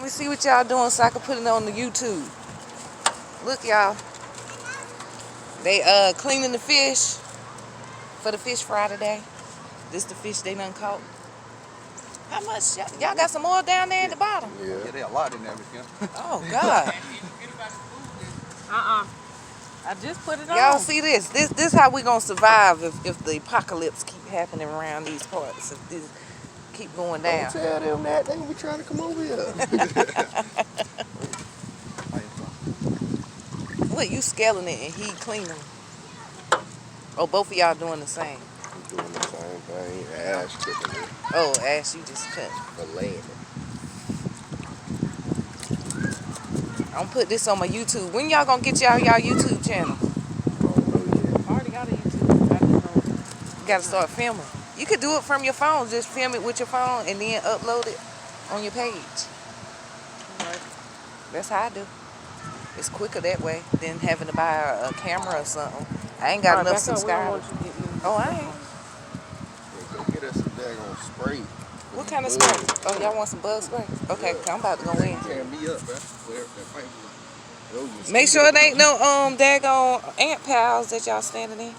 me see what y'all doing so I can put it on the YouTube. Look, y'all. They cleaning the fish for the fish fry today. This the fish they done caught. How much? Y'all got some more down there at the bottom? Yeah, there's a lot in there, Miss Kim. Oh, God. I just put it on. Y'all see this? This how we gonna survive if the apocalypse keep happening around these parts. If this keep going down. Don't tell them that. They gonna be trying to come over here. What, you scaling it and he cleaning? Oh, both of y'all doing the same. I'm doing the same thing. Ash cooking it. Oh, Ash, you just cut. Filleting it. I'm gonna put this on my YouTube. When y'all gonna get y'all YouTube channel? I don't know yet. I already got a YouTube. I just don't. You gotta start filming. You could do it from your phone. Just film it with your phone and then upload it on your page. Right. That's how I do. It's quicker that way than having to buy a camera or something. I ain't got enough subscribers. Oh, I ain't. Go get us some daggone spray. What kind of spray? Oh, y'all want some bug spray? Okay, Yeah. I'm about to go in. Tearing me up, bro. Make sure it ain't no daggone ant pals that y'all standing in.